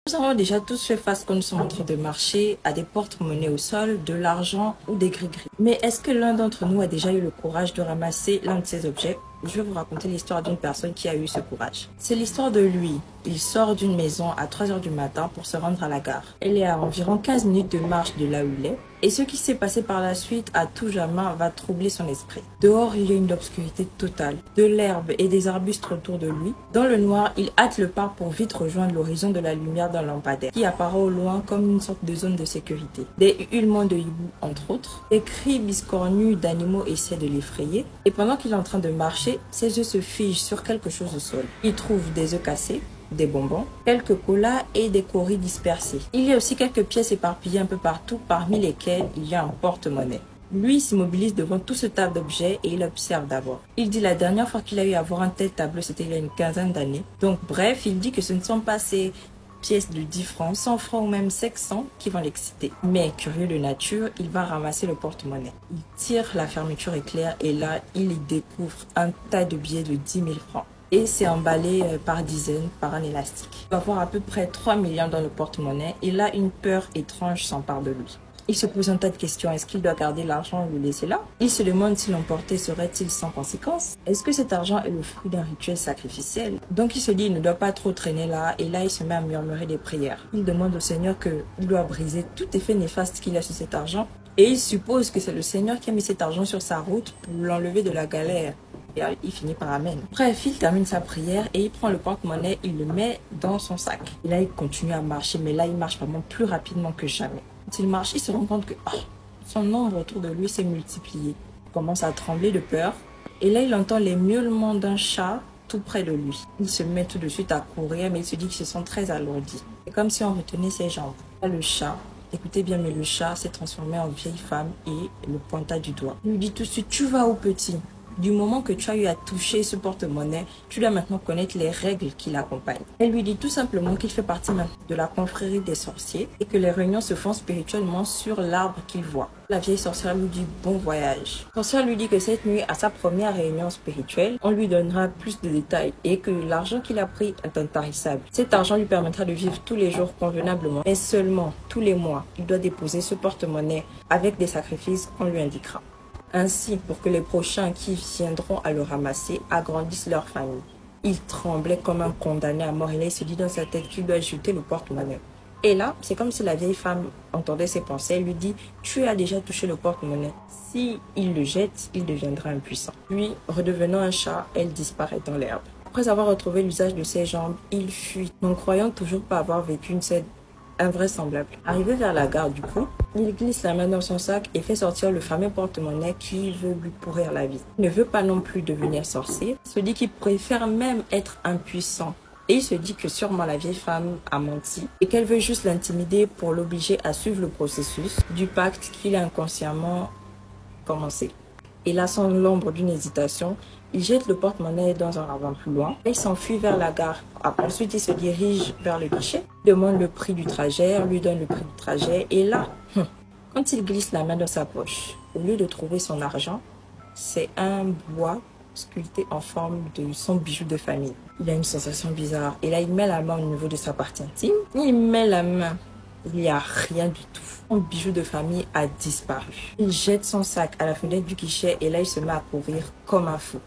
Nous avons déjà tous fait face quand nous sommes en train de marcher à des porte-monnaies au sol, de l'argent ou des gris-gris. Mais est-ce que l'un d'entre nous a déjà eu le courage de ramasser l'un de ces objets? Je vais vous raconter l'histoire d'une personne qui a eu ce courage. C'est l'histoire de lui. Il sort d'une maison à 3 heures du matin pour se rendre à la gare. Elle est à environ 15 minutes de marche de là où il est. Et ce qui s'est passé par la suite à tout jamais va troubler son esprit. Dehors, il y a une obscurité totale, de l'herbe et des arbustes autour de lui. Dans le noir, il hâte le pas pour vite rejoindre l'horizon de la lumière d'un lampadaire qui apparaît au loin comme une sorte de zone de sécurité. Des hurlements de hibou, entre autres. Des cris biscornus d'animaux essaient de l'effrayer. Et pendant qu'il est en train de marcher, ses yeux se figent sur quelque chose au sol. Il trouve des œufs cassés, des bonbons, quelques colas et des coris dispersés. Il y a aussi quelques pièces éparpillées un peu partout, parmi lesquelles il y a un porte-monnaie. Lui s'immobilise devant tout ce tas d'objets et il observe d'abord. Il dit la dernière fois qu'il a eu à voir un tel tableau, c'était il y a une quinzaine d'années. Donc bref, il dit que ce ne sont pas ces pièces de 10 francs, 100 francs ou même 500 qui vont l'exciter. Mais curieux de nature, il va ramasser le porte-monnaie. Il tire la fermeture éclair et là, il y découvre un tas de billets de 10 000 francs. Et c'est emballé par dizaines par un élastique. Il va avoir à peu près 3 millions dans le porte-monnaie et là, une peur étrange s'empare de lui. Il se pose un tas de questions. Est-ce qu'il doit garder l'argent ou le laisser là? Il se demande si l'emporter serait-il sans conséquence. Est-ce que cet argent est le fruit d'un rituel sacrificiel? Donc il se dit il ne doit pas trop traîner là et là il se met à murmurer des prières. Il demande au Seigneur qu'il doit briser tout effet néfaste qu'il a sur cet argent et il suppose que c'est le Seigneur qui a mis cet argent sur sa route pour l'enlever de la galère. Et il finit par Amen. Bref, il termine sa prière et il prend le porte-monnaie, il le met dans son sac. Et là, il continue à marcher, mais là, il marche vraiment plus rapidement que jamais. Quand il marche, il se rend compte que son nombre autour de lui s'est multiplié. Il commence à trembler de peur. Et là, il entend les miaulements d'un chat tout près de lui. Il se met tout de suite à courir, mais il se dit qu'il se sent très alourdi. C'est comme si on retenait ses jambes. Là, le chat, écoutez bien, mais le chat s'est transformé en vieille femme et le pointa du doigt. Il lui dit tout de suite, tu vas où, petit? Du moment que tu as eu à toucher ce porte-monnaie, tu dois maintenant connaître les règles qui l'accompagnent. Elle lui dit tout simplement qu'il fait partie de la confrérie des sorciers et que les réunions se font spirituellement sur l'arbre qu'il voit. La vieille sorcière lui dit bon voyage. La sorcière lui dit que cette nuit, à sa première réunion spirituelle, on lui donnera plus de détails et que l'argent qu'il a pris est intarissable. Cet argent lui permettra de vivre tous les jours convenablement, mais seulement tous les mois, il doit déposer ce porte-monnaie avec des sacrifices qu'on lui indiquera. Ainsi, pour que les prochains qui viendront à le ramasser agrandissent leur famille. Il tremblait comme un condamné à mort et là, il se dit dans sa tête qu'il doit jeter le porte-monnaie. Et là, c'est comme si la vieille femme entendait ses pensées. Elle lui dit « Tu as déjà touché le porte-monnaie. Si il le jette, il deviendra impuissant. » Puis, redevenant un chat, elle disparaît dans l'herbe. Après avoir retrouvé l'usage de ses jambes, il fuit, non croyant toujours pas avoir vécu une scène invraisemblable. Arrivé vers la gare du coup, il glisse la main dans son sac et fait sortir le fameux porte-monnaie qui veut lui pourrir la vie. Il ne veut pas non plus devenir sorcier, il se dit qu'il préfère même être impuissant. Et il se dit que sûrement la vieille femme a menti et qu'elle veut juste l'intimider pour l'obliger à suivre le processus du pacte qu'il a inconsciemment commencé. Et là, sans l'ombre d'une hésitation, il jette le porte-monnaie dans un ravin plus loin. Il s'enfuit vers la gare. Ensuite, il se dirige vers le guichet, demande le prix du trajet, on lui donne le prix du trajet. Et là, quand il glisse la main dans sa poche, au lieu de trouver son argent, c'est un bois sculpté en forme de son bijou de famille. Il a une sensation bizarre. Et là, il met la main au niveau de sa partie intime. Il met la main. Il n'y a rien du tout. Son bijou de famille a disparu. Il jette son sac à la fenêtre du guichet et là, il se met à courir comme un fou.